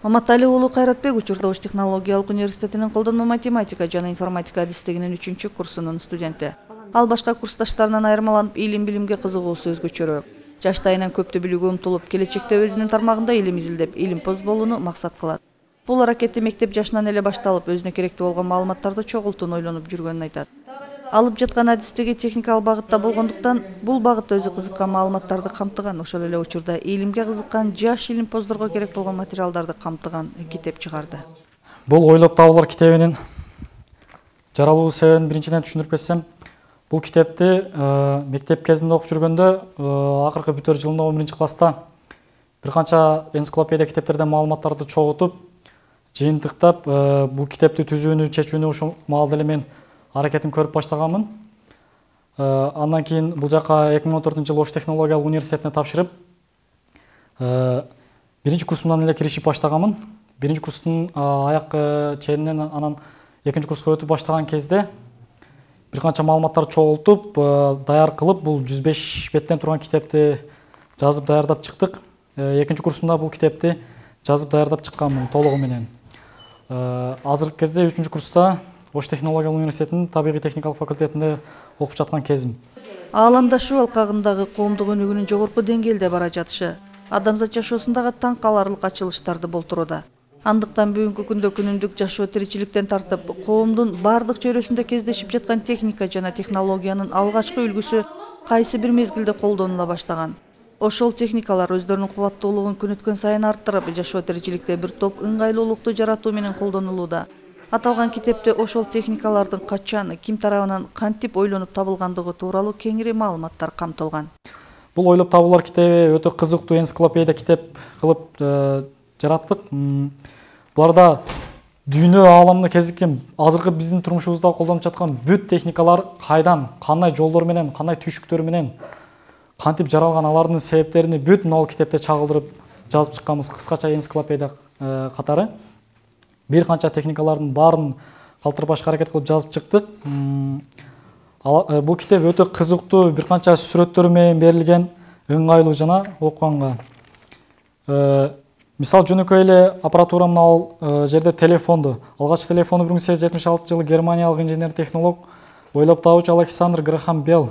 Маматали уулу Кайратбек Учурда Ош технологиялык университетинин колдонмо математика жана информатика адистигинин 3 курсунун студенти. Ал башка курсташтарынан айырмаланып, илим-билимге кызыгуусу өзгөчөрөөк. Жаштайынан көптү билүүгө умтулуп, келечекте өзүнүн тармагында илим изилдеп, илимпоз болууну максат кылат. Бул аракети мектеп жашынан эле башталып, өзүнө керектүү болгон маалыматтарды чогултууну ойлонуп жүргөнүн айтат. Алып жаткан адистиги техникалык багытта болгондуктан, бул багытта өзү кызыккан маалыматтарды камтыган, ошол эле учурда илимге кызыккан жаш илимпоздорго керек болгон материалдарды камтыган китеп чыгарды. Бул ойлоп табуулар китебинин жаралуу себебин биринчиден түшүндүрүп кетсем, бул китепти мектеп кезинде окуп жүргөндө, акыркы бүтөр жылында 11-класста бир канча энциклопедия китептерден маалыматтарды чогултуп, жыйынтыктап, бул китепти түзүүнү, чечүүнү ошол маалда эле мен аракетин көрүп баштаганмын. Андан кийин бул жака 2014-жылы Ош технологиялык университетине тапшырып, биринчи курсумдан эле киришип баштаганмын. Биринчи курстун аяк ченинен анан экинчи курска өтүп баштаган кезде бир канча маалыматтарды чогултуп, даяр кылып, бул 105 беттен турган китепти жазып даярдап чыктык. Экинчи курсумда бул китепти жазып даярдап чыкканмын толугу менен. Азыркы кезде 3-курста курста Ош технологиялык университетинин табигый техникалык факультетинде окуп жаткан кезим. Ааламдашуу алкагындагы коомдук өнүгүүнүн жогорку деңгээлде бара жатышы адамзат жашоосундагы таң каларлык ачылыштарды болтурууда. Андыктан бүгүнкү күндө күнүмдүк жашоо тиричиликтен тартып, коомдун бардык чөйрөсүндө кездешип жаткан техника жана технологиянын алгачкы үлгүсү кайсы бир мезгилде колдонула баштаган. Ошол техникалар өздөрүнүн кубаттуулугун күн өткөн сайын арттырып, жашоо тиричиликте бир топ ыңгайлуулукту жаратуу менен колдонулууда. Аталган китепте ошол техникалардын качан, ким тарабынан кантип ойлонуп табылгандыгы тууралуу кеңири маалыматтар камтылган. Бул ойлоп табуулар китеби өтө кызыктуу энциклопедия китеп кылып жараттык. Буларда дүйнө ааламына кезиккен азыркы биздин турмушубузда колдонуп жаткан бүт техникалар кайдан, кандай жолдор менен, кандай түйшүктөр менен кантип жаралган, алардын себептерин бүт мына китепте чагылдырып жазып чыкканбыз, кыскача энциклопедия катары. Бир канча техникалардын баарын калтырбашка аракет кылып жазып чыктык. Бул китеп өтө кызыктуу, бир канча сүрөттөр менен берилген, ыңгайлуу жана окуганга. Мисал жөнөкөй эле аппаратура мына жерде телефонду. Алгач телефонду 1876-жылы германиялык инженер-технолог ойлоп табуучу Александр Грахам Белл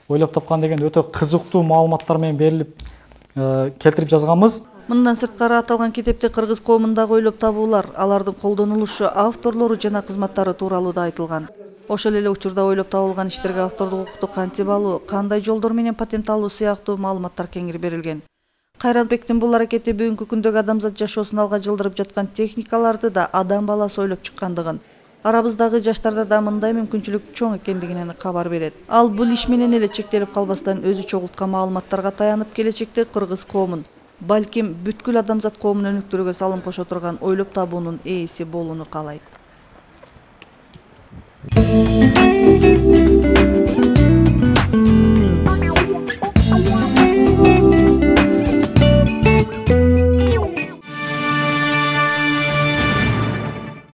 ойлоп тапкан деген өтө кызыктуу маалыматтар менен берилип келтирип жазганбыз. Мындан сырткары аталган китепте кыргыз коомундагы ойлоп табуулар, алардын колдонулушу, авторлору жана кызматтары тууралуу да айтылган. Ошол эле учурда ойлоп табылган иштерге автордук укукту кантип алуу, кандай жолдор менен патент алуу сыяктуу маалыматтар кеңири берилген. Кайратбектин бул аракети бүгүнкү күндөгү адамзат жашоосун алга жылдырып жаткан техникаларды да адам баласы ойлоп чыккандыгын, арабыздагы жаштарда да мындай мүмкүнчүлүк чоң экендигинен кабар берет. Ал бул иш менен эле чектелип калбастан өзү чогулткан маалыматтарга таянып келечекте кыргыз коомун, балким бүткүл адамзат коомун өнүктүрүүгө салым кошо турган ойлоп табуунун ээси болууну каалайт.